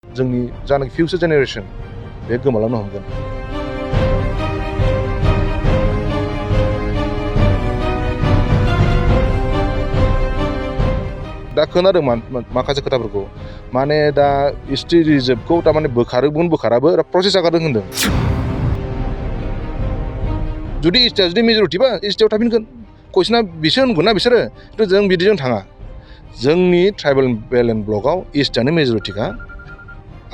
जोंनि जानाखि future generation बे गोमालांनो हमगोन। दा खोनादों माखासे खोथाफोरखौ माने दा हिस्ट्रि रिजार्भखौ थारमाने बोखाराबो प्रसेस जागारदों होनदों। जुदि इस्टिया जुदि मेजरिटिबा इस्टियाव थाफिनगोन। कुइसना बिसो होनगोन ना बिसोरो, जों बिदिजों थाङा। जोंनि ट्राइबेल बेलेन ब्लकआव इस्टियानो मेजरिटिखा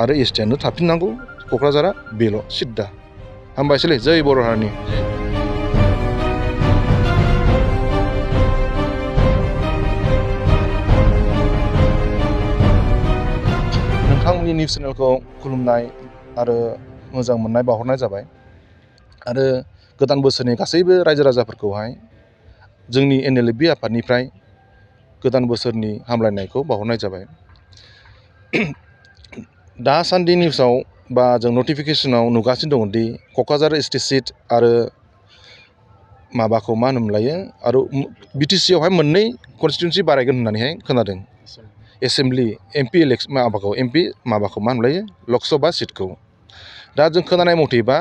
आरो इस्टियानो थाफिननांगौ क'क्राझारा बेल' सिद्दा। हामबायसैलै, जै बर' हारिनि। नोंथांमोननि निउस चेनेलखौ खुलुमनाय आरो मोजां मोननाय बावहरनाय जाबाय आरो गोदान बोसोरनि गासैबो रायजो राजाफोरखौहाय जोंनि NLFB आफादनिफ्राय गोदान बोसोरनि हामलायनायखौ बावहरनाय जाबाय। दासान्दि निउसाव बा जों नटिफिकेसनाव नुगासिनो दङ दि क'क्राझार एसटि सिट आरो माबाखौ मा होनोमोनलायो आरो BTC आवहाय मोननै कनस्टिटिउन्सि बारायगोन होननानैहाय खोनादों। एसेम्बलि MP माबाखौ मा होनोमोनलायो लकसभा सिटखौ। दा जों खोनानाय मथेबा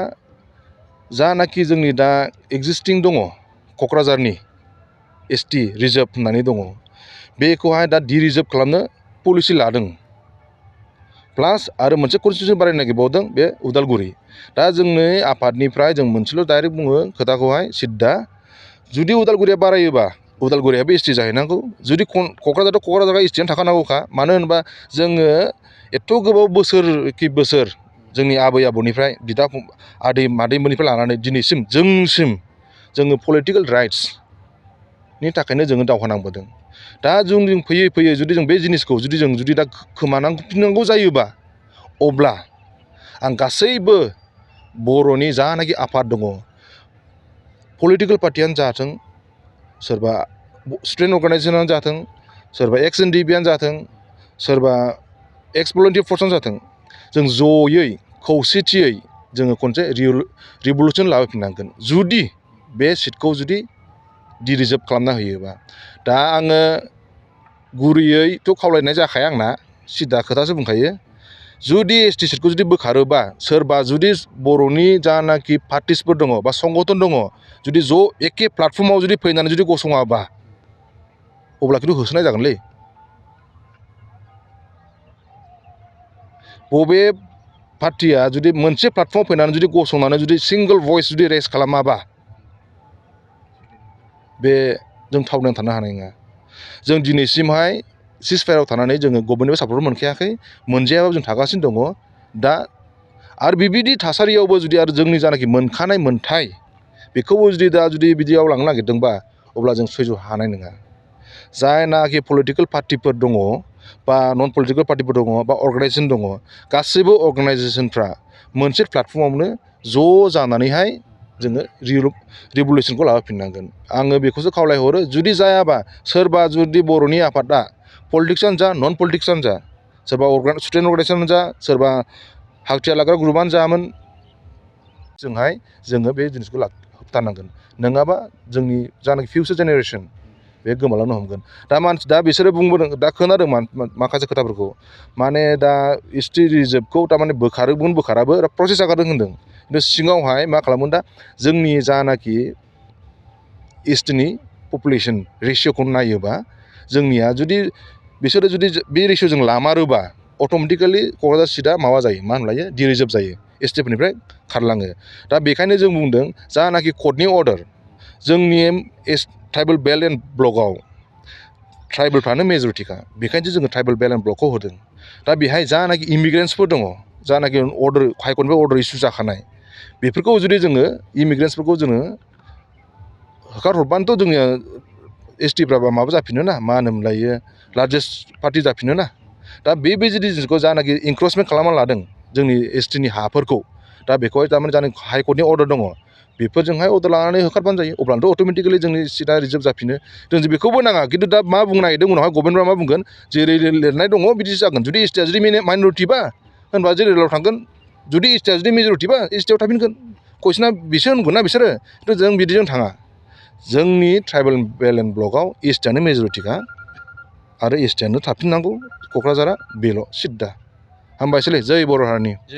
जानाखि जोंनि दा एक्जिस्टिं दङ क'क्राझारनि ST रिजार्भ होननानै दङ, बेखौहाय दा रिजार्भ खालामनो पलिसि लादों। प्लास आरो मोनसे कनस्टिटिउसन बारायनो नागिरबावदों, बे उदालगुरि। दा जोंनि आफादनिफ्राय जों मोनसेल' डाइरेक्ट बुङो खोथाखौहाय सिद्दा, जुदि उदालगुरिया बारायोबा उदालगुरियाबो ST जाहैनांगौ। जुदि क'क्राझारा STयानो थाखानांगौखा। मानो होनोबा जोङो एथ' गोबाव बोसोर जोंनि आबै आबौनिफ्राय बिदा आदै मादैमोननिफ्राय लानानै दिनैसिम जोङो पलिटिकेल राइट्सनि थाखायनो जोङो दावहा नांबोदों। दा जों फैयै जुदि जों बे जिनिसखौ जुदि दा खोमानांफिननांगौ जायोबा, अब्ला आं गासैबो बर'नि जानाखि आफाद दङ, पलिटिकेल पार्टियानो जाथों, सोरबा स्टुडेन्ट अर्गानाइजेसनानो जाथों, सोरबा ex-NDP आनो जाथों, सोरबा ex-volunteer forceआनो जाथों, जों जयै खौसेथियै जोङो खनसे रिभलुसन लाबोफिननांगोन जुदि बे सिटखौ जुदि रिजार्भ खालामना होयोबा। दा आङो गुरैयैथ' खावलायनाय जाखाया आंना, सिदा खोथासो बुंखायो। जुदि ST सिटखौ जुदि बोखारोबा, सोरबा जुदि बर'नि जानाखि पार्टिसफोर दङ बा संगठन दङ, जुदि ज' एखे प्लेटफर्माव जुदि फैनानै जुदि गसङाबा, अब्ला खिन्थु होसोनाय जागोनलै। बबे पार्टिया जुदि मोनसे प्लेटफर्माव फैनानै जुदि गसंनानै जुदि सिंगोल भइस जुदि रेज खालामाबा, बे जों थावनानै थानो हानाय नङा। जों दिनैसिमहाय सिजफायाराव थानानै जोङो गभर्नमेन्टनिफ्राय सापर्ट मोनखायाखै, मोनजायाबाबो जों थागासिनो दङ। दा आरो बेबायदि थासारियावबो जुदि आरो जोंनि जानाखि मोनखानाय मोनथाय, बेखौबो जुदि बिदियाव लांनो नागिरदोंबा, अब्ला जों सैज' हानाय नङा। जायनाखि पलिटिकेल पार्टिफोर दङ बा नन पलिटिकेल पार्टिफोर दङ बा अर्गानाइजेसन दङ, गासैबो अर्गानाइजेसनफ्रा मोनसे प्लेटफर्मावनो ज' जानानैहाय जोङो रिभलुसनखौ लाबोफिननांगोन। आङो बेखौसो खावलायहरो, जुदि जायाबा सोरबा जुदि बर'नि आफादा पलिटिक्सआनो जा नन पलिटिक्सआनो जा, सोरबा स्टुडेन्ट अर्गानाइजेसनानो जा, सोरबा हाथियार लाग्रा ग्रुपआनो जामोन, जोङो बे जिनिसखौ होबथानांगोन। नङाबा जोंनि जानाखि फिउचार जेनेरेसन बे गोमालांनो हमगोन। दा बिसोरो बुंबोदों, दा खोनादों माखासे खोथाफोरखौ माने दा ST रिजार्भखौ थारमाने बोखाराबो प्रसेस जागारदों होनदों। खिन्थु सिङावहाय मा खालामगोन, दा जोंनि जानाखि STनि पपुलेसन रेसिय'खौ नायोबा, जोंनिया जुदि बिसोरो जुदि बे रेसिय'जों लामारोबा, अट'मेटिकेलि क'क्राझार सिटआ माबा जायो, मा होनलायो, डिरिजार्भ जायो, STफोरनिफ्राय खारलाङो। दा बेखायनो जों बुंदों, जानाखि कर्टनि अर्डार, जोंनि ट्राइबेल बेल्ट एन्ड ब्लकआव ट्राइबेलफ्रानो मेजरिटिखा, बेखायनोसो जोङो ट्राइबेल बेल्ट एन्ड ब्लकखौ होदों। दा बेहाय जानाखि इमिग्रेन्ट्सफोर दङ, जानाखि हाइकर्टनिफ्राय अर्डार इस्यु जाखानाय, बेफोरखौ जुदि जोङो इमिग्रेन्ट्सफोरखौ जोङो होखारहरबानोथ' जोंनिया STफ्रा माबा जाफिनो ना, मा होनोमोनलायो, लार्जेस्ट पार्टि जाफिनो ना। दा बेबायदि जिनिसखौ जानाखि इनक्रचमेन्ट खालामना लादों जोंनि STनि हाफोरखौ, दा बेखौहाय थारमाने जानाखि हाइकर्टनि अर्डार दङ, बेफोरजोंहाय अर्डार लानानै होखारबानो जायो। अब्लानोथ' अट'मेटिकेलि जोंनि सिटआ रिजार्भ जाफिनो। जों बेखौबो नाङा, खिन्थु दा मा बुंनो नागिरदों, उनावहाय गभर्नमेन्टआ मा बुंगोन, जेरै लिरनाय दङ बिदिसो जागोन। जुदि STया जुदि माइन'रिटिबा, होनबा जेनेरेलाव थांगोन। जुदि STया जुदि मेजरिटिबा STयाव थाफिनगोन। कुइसना बिसो होनगोन ना बिसोरो, जों बिदिजों थाङा। जोंनि ट्राइबेल बेल्ट एन्ड ब्लकआव STयानो मेजरिटिखा आरो STयानो थाफिननांगौ क'क्राझारा, बेल' सिद्दा। हामबायसैलै जै बर' हारिनि।